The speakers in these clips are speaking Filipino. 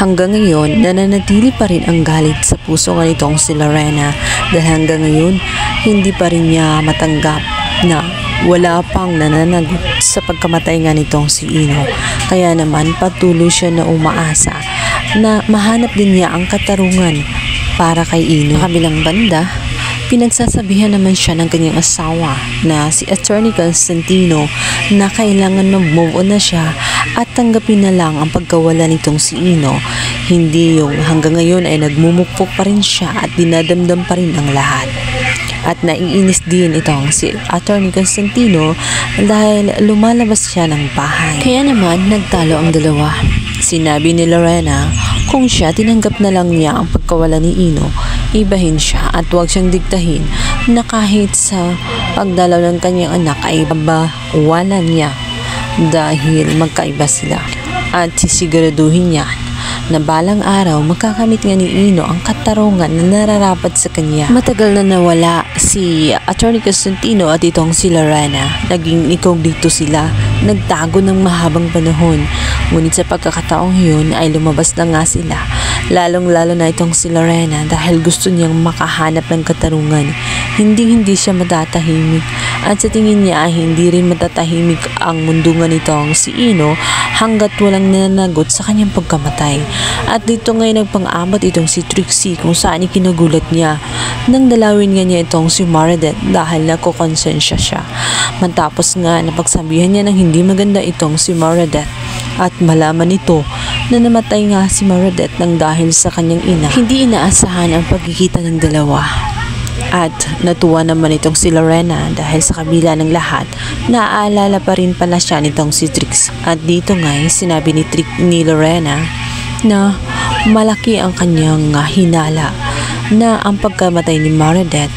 Hanggang ngayon, nananatili pa rin ang galit sa puso nitong si Lorena dahil hanggang ngayon, hindi pa rin niya matanggap na wala pang nananagot sa pagkamatay nga nitong si Ino. Kaya naman patuloy siya na umaasa na mahanap din niya ang katarungan para kay Ino. Sa kabilang banda, pinagsasabihan naman siya ng kanyang asawa na si Attorney Constantino na kailangan mag-move on na siya at tanggapin na lang ang pagkawala nitong si Ino. Hindi yung hanggang ngayon ay nagmumukpok pa rin siya at dinadamdam pa rin ang lahat. At naiinis din itong si Attorney Constantino dahil lumalabas siya ng bahay. Kaya naman nagtalo ang dalawa. Sinabi ni Lorena kung siya tinanggap na lang niya ang pagkawala ni Ino, ibahin siya at huwag siyang diktahin na kahit sa pagdalaw ng kanyang anak ay babawalan niya dahil magkaiba sila. At sisiguraduhin niya na balang araw makakamit nga ni Ino ang katarungan na nararapat sa kanya. Matagal na nawala si Attorney Constantino at itong si Lorena. Naging incognito sila, nagtago ng mahabang panahon. Ngunit sa pagkakataong yun ay lumabas na nga sila. Lalong-lalo na itong si Lorena dahil gusto niyang makahanap ng katarungan. Hindi siya matatahimik at sa tingin niya ay hindi rin matatahimik ang mundo nga nitong si Ino hanggat walang nananagot sa kanyang pagkamatay. At dito ngayon nagpang-amat itong si Trixie kung saan ikinagulat niya nang dalawin nga niya itong si Meredith dahil nakokonsensya siya. Matapos nga napagsabihan niya ng hindi maganda itong si Meredith at malaman nito na namatay nga si Meredith nang dahil sa kanyang ina. Hindi inaasahan ang pagkikita ng dalawa. At natuwa naman itong si Lorena dahil sa kabila ng lahat, naaalala pa rin pala siya nitong si Trix. At dito nga sinabi ni Lorena na malaki ang kanyang hinala na ang pagkamatay ni Meredith,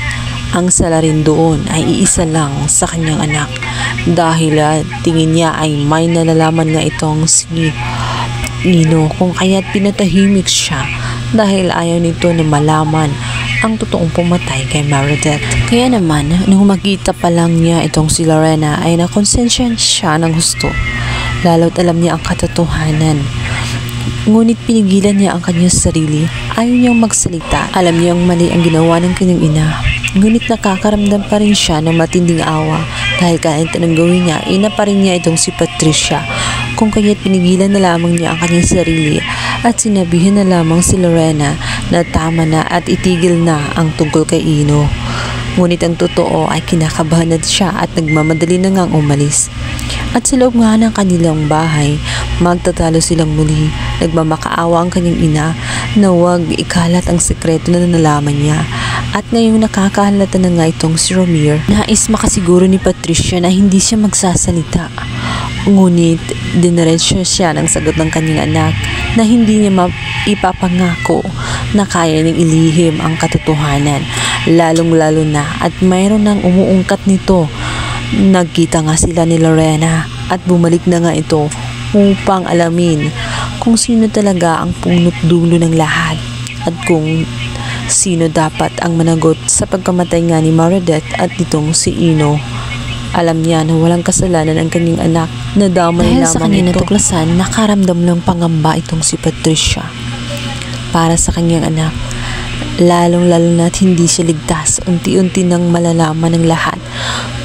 ang sala rin doon ay iisa lang sa kanyang anak. Dahil tingin niya ay may nalalaman nga itong si Ino kung kaya't pinatahimik siya dahil ayaw nito na malaman ang totoong pumatay kay Meredith. Kaya naman, nung makita pa lang niya itong si Lorena ay nakonsensya siya ng husto. Lalo't alam niya ang katotohanan. Ngunit pinigilan niya ang kanyang sarili. Ayaw niyang magsalita. Alam niyang mali ang ginawa ng kanyang ina. Ngunit nakakaramdam pa rin siya ng matinding awa dahil kahit anong gawin niya, ina pa rin niya itong si Patricia. Kung kaya't pinigilan na lamang niya ang kanyang sarili at sinabihan na lamang si Lorena na tama na at itigil na ang tungkol kay Ino. Ngunit ang totoo ay kinakabahan na siya at nagmamadali na ngang umalis. At sa loob nga ng kanilang bahay, magtatalo silang muli. Nagmamakaawa ang kanyang ina na huwag ikalat ang sekreto na nalaman niya. At ngayong nakakahalata na nga itong si Romir, nais makasiguro ni Patricia na hindi siya magsasalita. Ngunit diniretsyo siya ng sagot ng kanyang anak na hindi niya ipapangako na kaya niyang ilihim ang katotohanan. Lalong-lalo na at mayroon nang umuungkat nito. Nagkita nga sila ni Lorena at bumalik na nga ito upang alamin kung sino talaga ang punot dulo ng lahat at kung sino dapat ang managot sa pagkamatay nga ni Meredith at itong si Ino. Alam niya na walang kasalanan ang kanyang anak na damay lamang ito. Dahil sa kanyang natuklasan, nakaramdam ng pangamba itong si Patricia para sa kanyang anak. Lalong-lalo na't hindi siya ligtas. Unti-unti nang malalaman ng lahat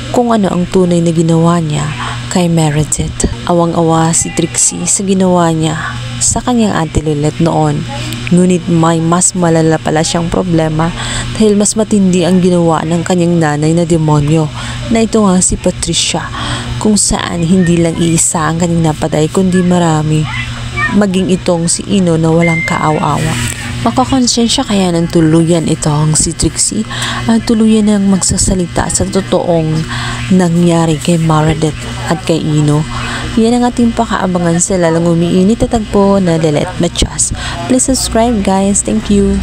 kung ano ang tunay na ginawa niya kay Meredith. Awang-awa si Trixie sa ginawa niya sa kanyang ate Lilith noon. Ngunit may mas malala pala siyang problema dahil mas matindi ang ginawa ng kanyang nanay na demonyo na ito nga si Patricia, kung saan hindi lang iisa ang kanyang napatay kundi marami, maging itong si Ino na walang kaawa-awa. Makakonsensya kaya ng tuluyan itong si Trixie at tuluyan ng magsasalita sa totoong nangyari kay Meredith at kay Ino. Yan ang ating pakaabangan sa lalang umiinit at tagpo na Lilith Matias. Please subscribe guys. Thank you.